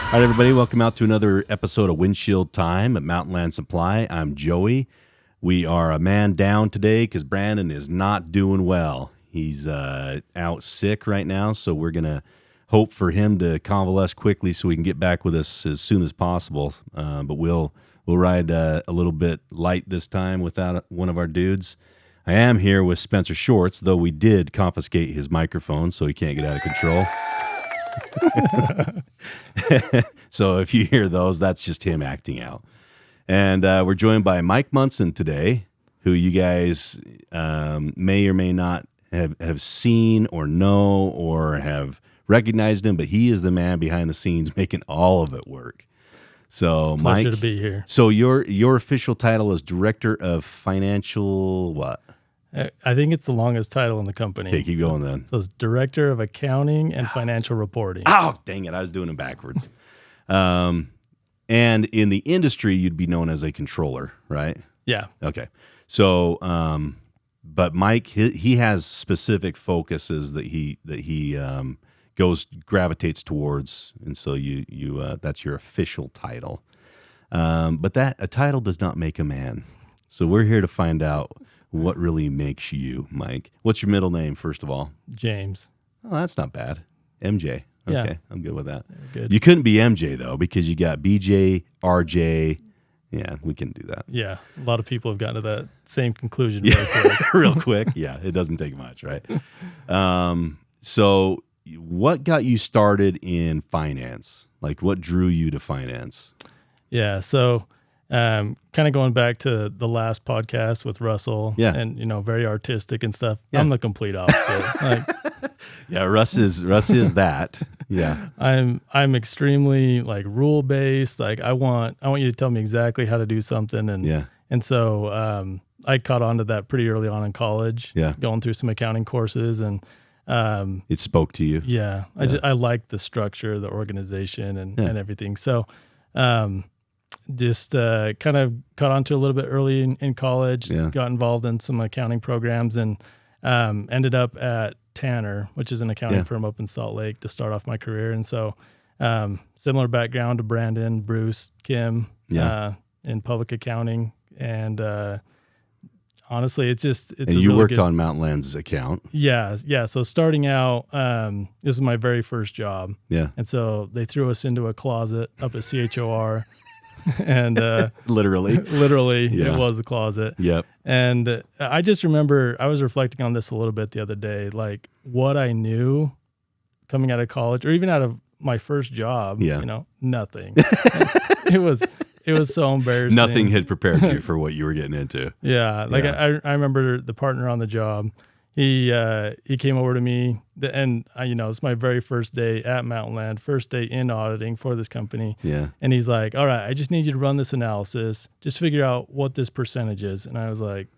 All right, everybody, welcome out to another episode of Windshield Time at Mountainland Supply. I'm Joey. We are a man down today because Brandon is not doing well. He's out sick right now, so we're going to hope for him to convalesce quickly so he can get back with us as soon as possible. But we'll ride a little bit light this time without one of our dudes. I am here with Spencer Shorts, though we did confiscate his microphone so he can't get out of control. So if you hear those, that's just him acting out. And we're joined by Mike Munson today, who you guys may or may not have seen or know or have recognized him, but he is the man behind the scenes making all of it work. So Pleasure Mike, to be here. So your official title is Director of Financial what? I think it's the longest title in the company. Okay, keep going then. So it's Director of Accounting and Financial Reporting. Oh, dang it. I was doing it backwards. And in the industry, you'd be known as a controller, right? Yeah. Okay. So, but Mike, he has specific focuses that he gravitates towards. And so you that's your official title. But a title does not make a man. So we're here to find out what really makes you, Mike. What's your middle name, first of all? James. Oh, that's not bad. MJ. Okay, Yeah. I'm good with that. Good. You couldn't be MJ, though, because you got BJ, RJ. Yeah, we can do that. Yeah. A lot of people have gotten to that same conclusion very quick. Real quick. Yeah, it doesn't take much, right? So what got you started in finance? Like, what drew you to finance? Yeah. So kind of going back to the last podcast with Russell and, very artistic and stuff. Yeah. I'm the complete opposite. Yeah, Russ is that. Yeah. I'm extremely rule based. I want you to tell me exactly how to do something. And so I caught on to that pretty early on in college. Yeah. Going through some accounting courses and it spoke to you. Yeah. I like the structure, the organization and everything. So just kind of caught on to a little bit early in college, got involved in some accounting programs and ended up at Tanner, which is an accounting firm up in Salt Lake to start off my career. And so similar background to Brandon, Bruce, Kim in public accounting. And honestly, it's and you worked on Mountainland's account. Yeah. So starting out, this was my very first job. Yeah. And so they threw us into a closet up at CHOR. And literally it was the closet. Yep. And I just remember I was reflecting on this a little bit the other day, like what I knew coming out of college or even out of my first job, nothing. It was so embarrassing. Nothing had prepared you for what you were getting into. Yeah. I remember the partner on the job. He came over to me and it's my very first day at Mountainland, first day in auditing for this company. Yeah. And he's like, all right, I just need you to run this analysis. Just figure out what this percentage is. And I was like,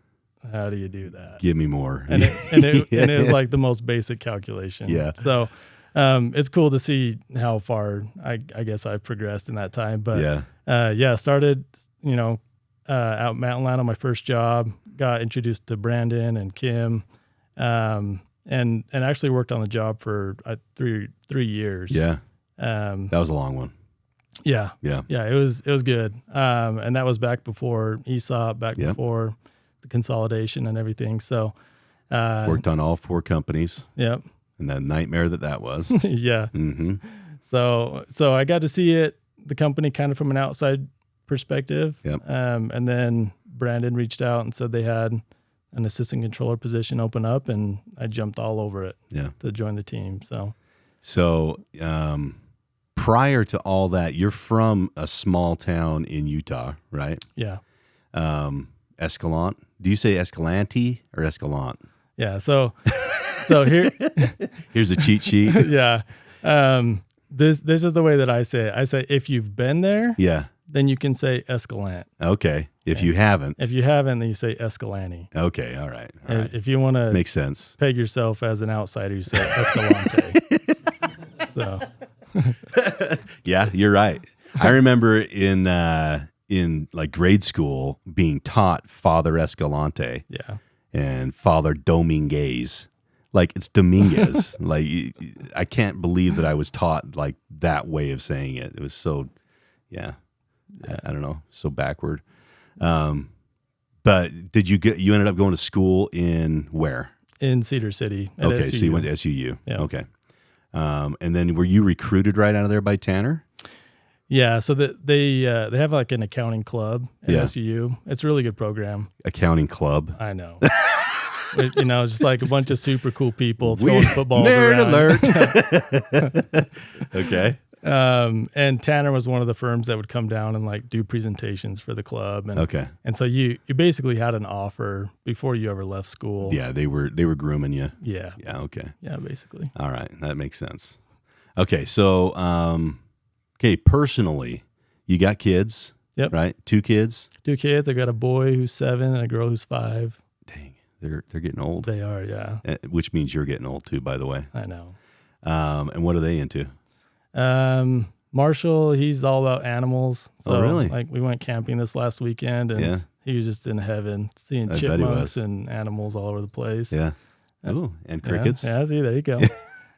how do you do that? Give me more. And it was like the most basic calculation. Yeah. So it's cool to see how far I guess I've progressed in that time. But started, out Mountainland on my first job, got introduced to Brandon and Kim. And actually worked on the job for 3 years. Yeah. That was a long one. Yeah. It was good. And that was back before ESOP, before the consolidation and everything. So, worked on all 4 companies. Yep. And that nightmare that was. Yeah. Mm-hmm. So I got to see the company kind of from an outside perspective. Yep. And then Brandon reached out and said they had an assistant controller position open up, and I jumped all over it to join the team. So prior to all that, you're from a small town in Utah, right? Yeah. Escalante. Do you say Escalante or Escalante? Yeah. So here's a cheat sheet. Yeah. This is the way that I say it. I say, if you've been there, then you can say Escalante. Okay. If you haven't, then you say Escalante. Okay. All right. If you want to makes sense, peg yourself as an outsider, you say Escalante. So, yeah, you're right. I remember in grade school being taught Father Escalante. Yeah. And Father Dominguez. Like it's Dominguez. Like I can't believe that I was taught like that way of saying it. It was so, I don't know, so backward. But you ended up going to school in where? In Cedar City. At Okay, SUU. so you went to SUU. Yeah. Okay. And then were you recruited right out of there by Tanner? Yeah, so they have like an accounting club at SUU. It's a really good program. Accounting club. I know. Just like a bunch of super cool people throwing footballs Nerd around. alert. Okay. And Tanner was one of the firms that would come down and like do presentations for the club. And so you basically had an offer before you ever left school. Yeah, they were grooming you. Yeah. Yeah. Okay. Yeah, basically. All right, that makes sense. Okay, so personally, you got kids. Yep. Right. 2 kids. 2 kids. I got a boy who's 7 and a girl who's 5. Dang, they're getting old. They are, yeah. Which means you're getting old too, by the way. I know. And what are they into? Marshall, he's all about animals. So, really? Like we went camping this last weekend, and he was just in heaven, seeing chipmunks and animals all over the place. Yeah. Oh, and crickets. Yeah, see, there you go.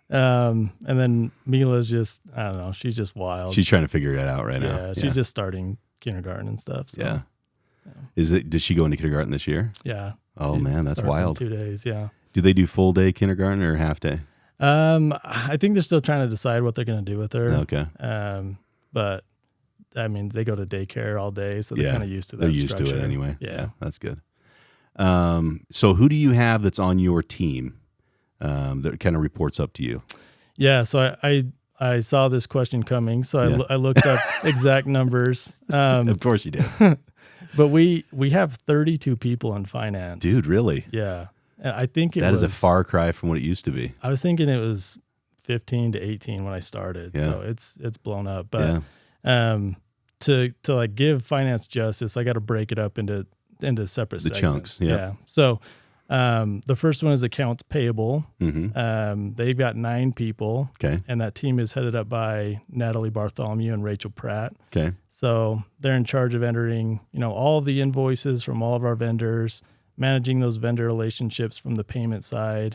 And then Mila's just, I don't know, she's just wild. She's trying to figure it out right now. Yeah, she's just starting kindergarten and stuff. So. Yeah. Does she go into kindergarten this year? Yeah. Oh man, that's wild. In 2 days, yeah. Do they do full day kindergarten or half day? I think they're still trying to decide what they're going to do with her. Okay. But I mean, they go to daycare all day, so they're kind of used to that. They're used structure. to it anyway. Yeah, that's good. So who do you have that's on your team that kind of reports up to you? Yeah, so I saw this question coming, so I looked up exact numbers. Of course you did. But we have 32 people in finance. Dude, really? Yeah. And I think that is a far cry from what it used to be. I was thinking it was 15 to 18 when I started. Yeah. So it's blown up. But to like give finance justice, I got to break it up into separate segments. Chunks. Yeah. So the first one is accounts payable. Mm-hmm. They've got 9 people. Okay. And that team is headed up by Natalie Bartholomew and Rachel Pratt. Okay. So they're in charge of entering, all of the invoices from all of our vendors, managing those vendor relationships from the payment side,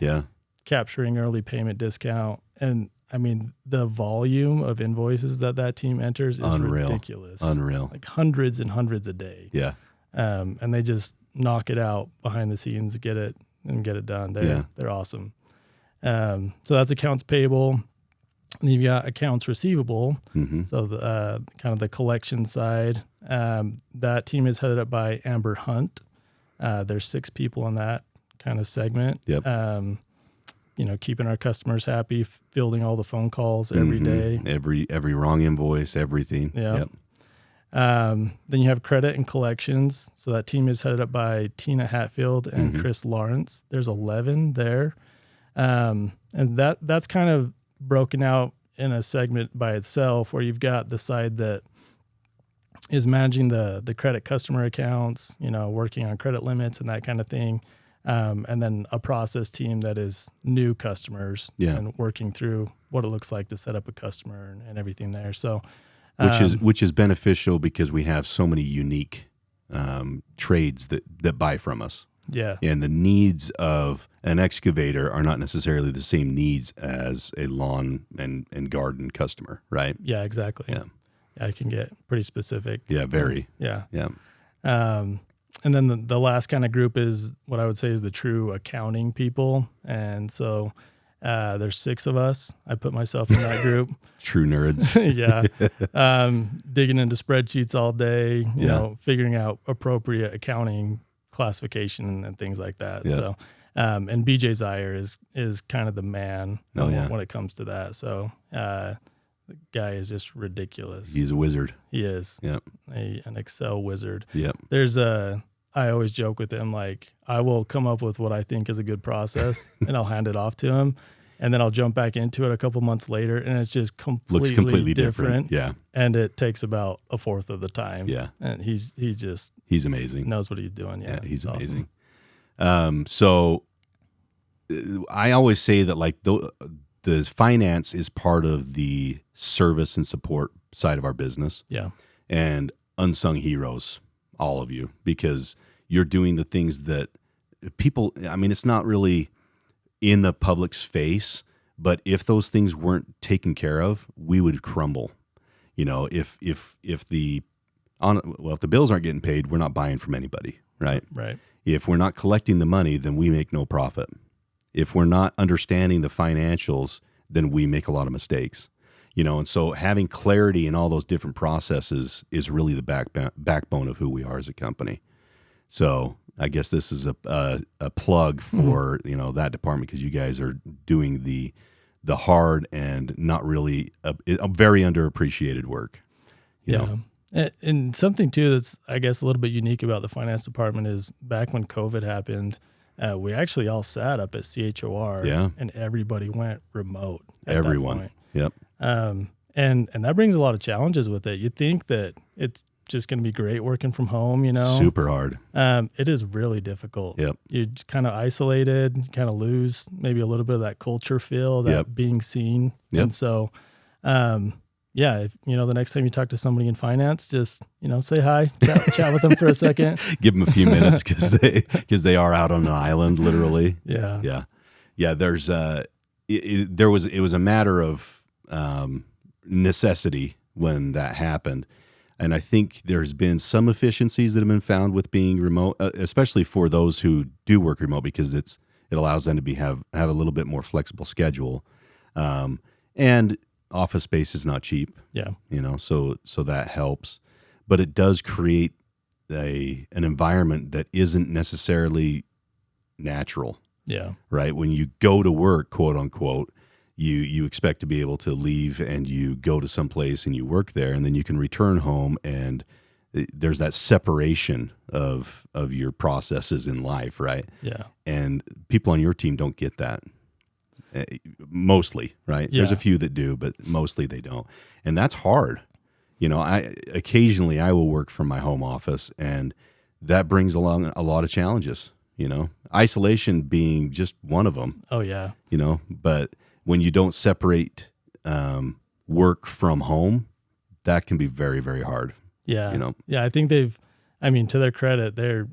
capturing early payment discount. And I mean, the volume of invoices that team enters is ridiculous. Unreal. Like hundreds and hundreds a day. Yeah. And they just knock it out behind the scenes, get it done. They're awesome. So that's accounts payable. And you've got accounts receivable. Mm-hmm. So the kind of the collection side. That team is headed up by Amber Hunt. There's 6 people in that kind of segment. Yep. Keeping our customers happy, fielding all the phone calls every day. Every wrong invoice, everything. Yep. Then you have credit and collections. So that team is headed up by Tina Hatfield and Chris Lawrence. There's 11 there. And that's kind of broken out in a segment by itself, where you've got the side that is managing the credit customer accounts, working on credit limits and that kind of thing. And then a process team that is new customers and working through what it looks like to set up a customer and everything there. So, which is beneficial because we have so many unique trades that buy from us. Yeah. And the needs of an excavator are not necessarily the same needs as a lawn and garden customer, right? Yeah, exactly. Yeah. I can get pretty specific. Yeah, very. Yeah. Yeah. And then the last kind of group is what I would say is the true accounting people. And so there's 6 of us. I put myself in that group. True nerds. Yeah. Digging into spreadsheets all day, figuring out appropriate accounting classification and things like that. Yeah. So, and BJ Zier is kind of the man when it comes to that. So, the guy is just ridiculous. He's a wizard. He is. Yep. An Excel wizard. Yep. I always joke with him, like, I will come up with what I think is a good process and I'll hand it off to him. And then I'll jump back into it a couple months later and it's just looks completely different. Yeah. And it takes about a fourth of the time. Yeah. And he's amazing. Knows what he's doing. Yeah. He's awesome. amazing. So I always say that like the finance is part of the service and support side of our business. Yeah. And unsung heroes, all of you, because you're doing the things that people, I mean, it's not really in the public's face, but if those things weren't taken care of, we would crumble. You know, if the bills aren't getting paid, we're not buying from anybody, right? Right. If we're not collecting the money, then we make no profit. If we're not understanding the financials, then we make a lot of mistakes. You know, and so having clarity in all those different processes is really the backbone of who we are as a company. So I guess this is a plug for you know, that department, because you guys are doing the hard and not really a very underappreciated work. You know? And something too that's, I guess, a little bit unique about the finance department is back when COVID happened, we actually all sat up at CHOR, and everybody went remote. Everyone, yep. And that brings a lot of challenges with it. You'd think that it's just going to be great working from home, you know. Super hard. It is really difficult. Yep. You're kind of isolated, kind of lose maybe a little bit of that culture feel, that being seen. Yep. And so, if, you know, the next time you talk to somebody in finance, just, you know, say hi, chat with them for a second. Give them a few minutes because they are out on an island, literally. Yeah. There's it was a matter of necessity when that happened. And I think there's been some efficiencies that have been found with being remote, especially for those who do work remote, because it allows them to have a little bit more flexible schedule. And office space is not cheap. Yeah. You know, so that helps. But it does create an environment that isn't necessarily natural. Yeah. Right? When you go to work, quote unquote, you expect to be able to leave and you go to some place and you work there, and then you can return home, and there's that separation of your processes in life, right? Yeah. And people on your team don't get that. Mostly, right? Yeah. There's a few that do, but mostly they don't. And that's hard. You know, occasionally I will work from my home office, and that brings along a lot of challenges, you know. Isolation being just one of them. Oh yeah. You know, but when you don't separate work from home, that can be very, very hard. Yeah. You know? Yeah, I think to their credit, they're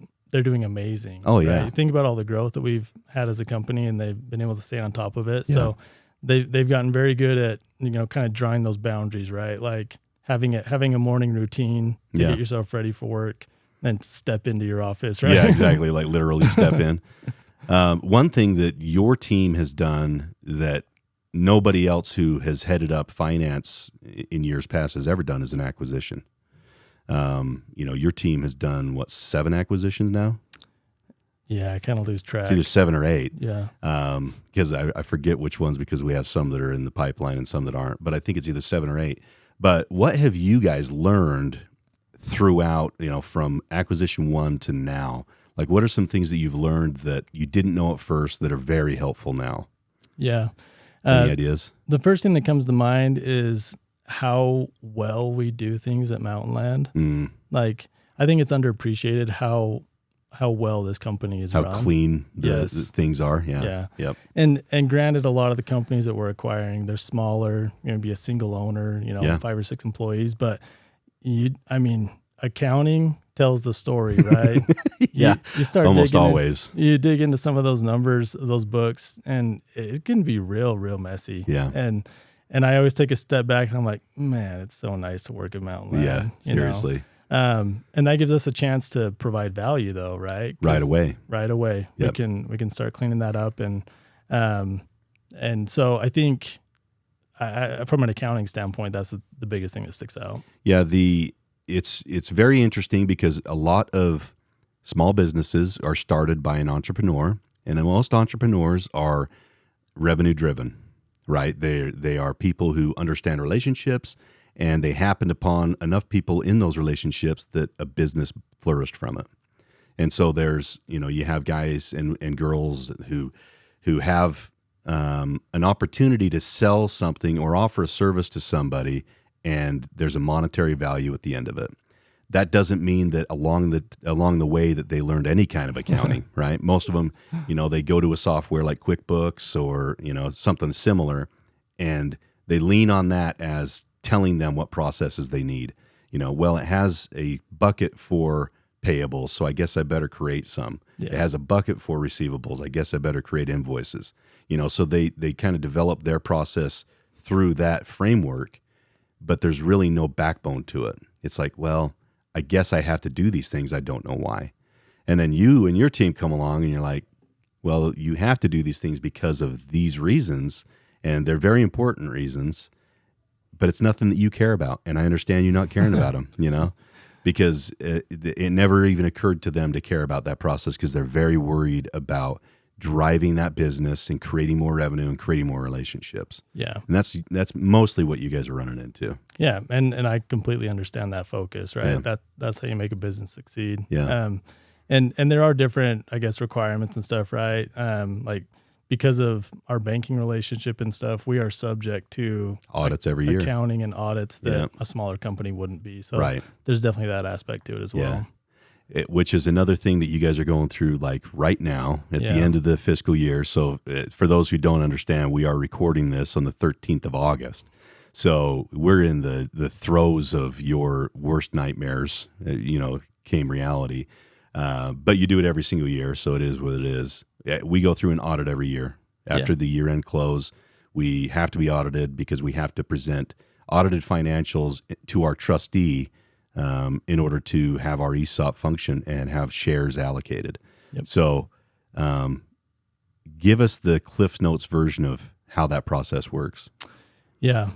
doing amazing. Oh yeah. Right? Think about all the growth that we've had as a company, and they've been able to stay on top of it. Yeah. So they've gotten very good at, you know, kind of drawing those boundaries, right? Like having a morning routine to get yourself ready for work, then step into your office, right? Yeah, exactly. Like literally step in. One thing that your team has done that nobody else who has headed up finance in years past has ever done is an acquisition. You know, your team has done 7 acquisitions now? Yeah, I kind of lose track. It's either 7 or 8. Yeah. Because I forget which ones, because we have some that are in the pipeline and some that aren't, but I think it's either 7 or 8. But what have you guys learned throughout, you know, from acquisition 1 to now? Like, what are some things that you've learned that you didn't know at first that are very helpful now? Yeah. Any ideas? The first thing that comes to mind is how well we do things at Mountainland. Like, I think it's underappreciated how well this company is run. How clean the things are. Yeah. Yep. And granted, a lot of the companies that we're acquiring, they're smaller, be a single owner, 5 or 6 employees, but accounting tells the story, right? Yeah. You start almost always. You dig into some of those numbers, those books, and it can be real messy. Yeah. And I always take a step back and I'm like, man, it's so nice to work at Mountainland. Yeah, seriously. And that gives us a chance to provide value though, right? Right away. Yep. We can start cleaning that up. And so I think from an accounting standpoint, that's the biggest thing that sticks out. Yeah. It's very interesting because a lot of small businesses are started by an entrepreneur, and most entrepreneurs are revenue driven, right? They are people who understand relationships, and they happened upon enough people in those relationships that a business flourished from it. And so there's, you have guys and girls who have an opportunity to sell something or offer a service to somebody, and there's a monetary value at the end of it. That doesn't mean that along the way that they learned any kind of accounting, right? Most of them, they go to a software like QuickBooks or, something similar, and they lean on that as telling them what processes they need. It has a bucket for payables, so I guess I better create some. Yeah. It has a bucket for receivables. I guess I better create invoices. So they kind of develop their process through that framework, but there's really no backbone to it. It's like, well, I guess I have to do these things. I don't know why. And then you and your team come along and you're like, well, you have to do these things because of these reasons, and they're very important reasons, but it's nothing that you care about. And I understand you not caring about them, because it never even occurred to them to care about that process because they're very worried about driving that business and creating more revenue and creating more relationships. Yeah. And that's mostly what you guys are running into. Yeah. And I completely understand that focus, right? Yeah. That's how you make a business succeed. Yeah. And there are different, I guess, requirements and stuff, right? Like because of our banking relationship and stuff, we are subject to audits every year, accounting and audits that a smaller company wouldn't be. So there's definitely that aspect to it as well. Which is another thing that you guys are going through like right now at the end of the fiscal year. So for those who don't understand, we are recording this on the 13th of August. So we're in the throes of your worst nightmares, came reality. But you do it every single year, so it is what it is. We go through an audit every year. After the year-end close, we have to be audited because we have to present audited financials to our trustee in order to have our ESOP function and have shares allocated. Yep. So give us the Cliff Notes version of how that process works. Yeah.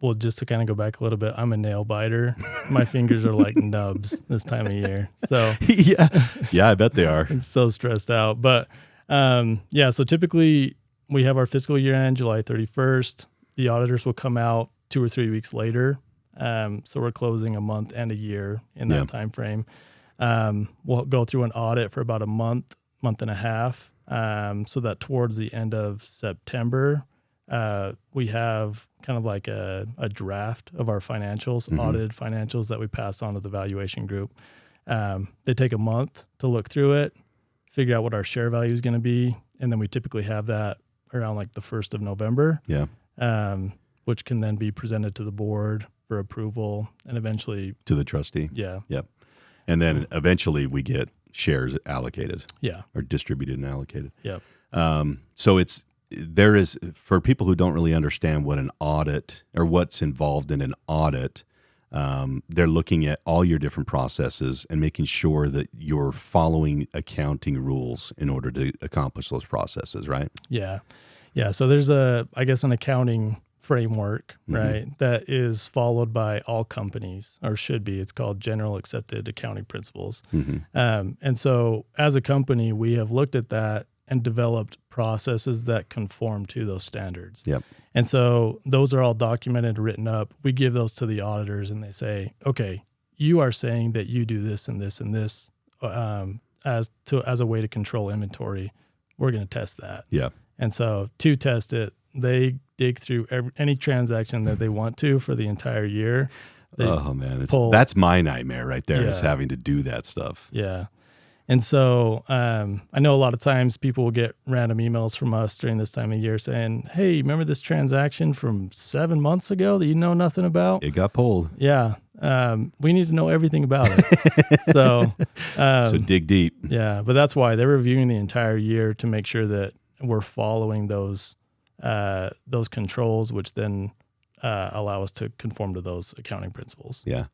Well, just to kind of go back a little bit, I'm a nail biter. My fingers are like nubs this time of year. So I bet they are. It's so stressed out. But so typically we have our fiscal year end July 31st. The auditors will come out 2 or 3 weeks later. So we're closing a month and a year in that time frame. We'll go through an audit for about a month and a half, so that towards the end of September, we have kind of like a draft of our financials, audited financials that we pass on to the valuation group. They take a month to look through it, figure out what our share value is going to be, and then we typically have that around like the 1st of November, which can then be presented to the board for approval and eventually to the trustee. Yeah. Yep. And then eventually we get shares allocated. Yeah. Or distributed and allocated. Yep. So there is, for people who don't really understand what an audit or what's involved in an audit, they're looking at all your different processes and making sure that you're following accounting rules in order to accomplish those processes, right? Yeah. Yeah. So there's an accounting framework, right, that is followed by all companies, or should be. It's called General Accepted Accounting Principles. And so as a company, we have looked at that and developed processes that conform to those standards. Yep. And so those are all documented, written up. We give those to the auditors and they say, okay, you are saying that you do this and this and this as a way to control inventory. We're going to test that. Yeah. And so to test it, they dig through any transaction that they want to for the entire year. Oh man, that's my nightmare right there, is having to do that stuff. Yeah. And so I know a lot of times people will get random emails from us during this time of year saying, hey, remember this transaction from 7 months ago that you know nothing about? It got pulled. Yeah. We need to know everything about it. So dig deep. Yeah. But that's why they're reviewing the entire year to make sure that we're following those controls, which then allow us to conform to those accounting principles. Yeah.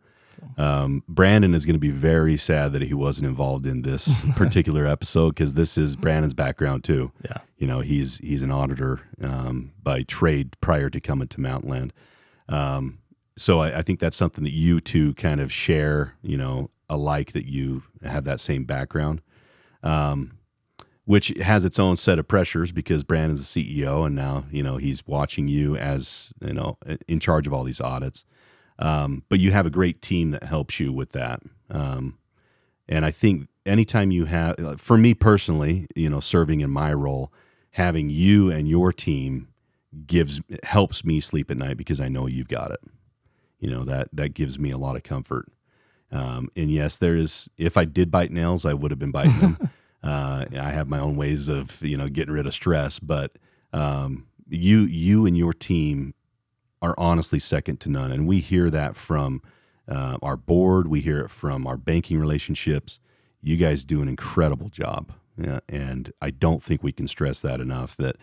Brandon is going to be very sad that he wasn't involved in this particular episode, because this is Brandon's background too. Yeah. He's an auditor by trade prior to coming to Mountainland. So I think that's something that you two kind of share, alike, that you have that same background, which has its own set of pressures, because Brandon's the CEO and now, he's watching you as, in charge of all these audits. But you have a great team that helps you with that. And I think anytime you have, for me personally, serving in my role, having you and your team helps me sleep at night, because I know you've got it. That gives me a lot of comfort. And yes, if I did bite nails, I would have been biting them. I have my own ways of, getting rid of stress, but you and your team are honestly second to none. And we hear that from our board. We hear it from our banking relationships. You guys do an incredible job. Yeah, and I don't think we can stress that enough, that,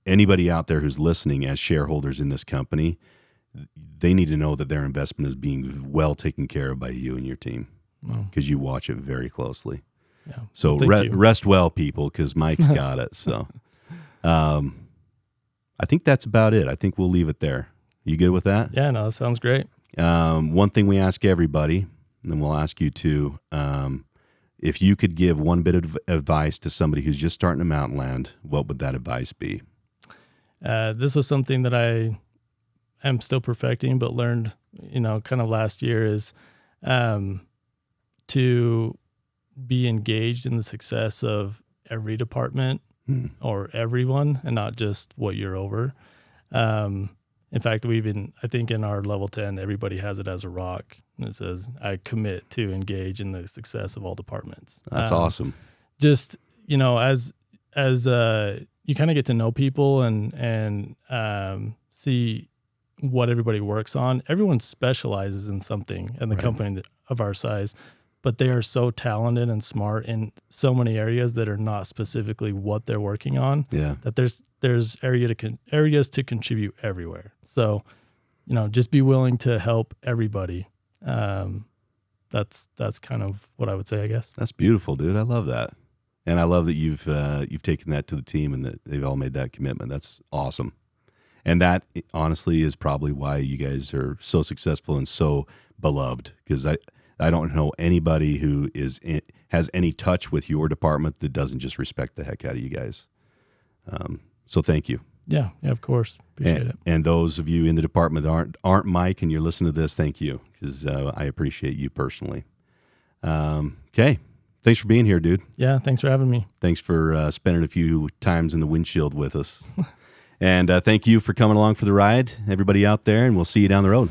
anybody out there who's listening as shareholders in this company, they need to know that their investment is being well taken care of by you and your team, because you watch it very closely. Yeah. So rest well, people, because Mike's got it. So I think that's about it. I think we'll leave it there. You good with that? Yeah, no, that sounds great. One thing we ask everybody, and then we'll ask you too, if you could give one bit of advice to somebody who's just starting to Mountainland, what would that advice be? This was something that I am still perfecting, but learned, kind of last year, is to be engaged in the success of every department or everyone, and not just what you're over. In fact, I think in our level 10, everybody has it as a rock. And it says, I commit to engage in the success of all departments. That's awesome. Just, as you kind of get to know people and see what everybody works on. Everyone specializes in something in the company of our size, but they are so talented and smart in so many areas that are not specifically what they're working on. Yeah. That there's areas to contribute everywhere. So, just be willing to help everybody. That's kind of what I would say, I guess. That's beautiful, dude. I love that. And I love that you've taken that to the team and that they've all made that commitment. That's awesome. And that honestly is probably why you guys are so successful and so beloved, because I don't know anybody who has any touch with your department that doesn't just respect the heck out of you guys. So thank you. Yeah, of course. Appreciate it. And those of you in the department that aren't Mike and you're listening to this, thank you, because I appreciate you personally. Okay. Thanks for being here, dude. Yeah, thanks for having me. Thanks for spending a few times in the windshield with us. And thank you for coming along for the ride, everybody out there, and we'll see you down the road.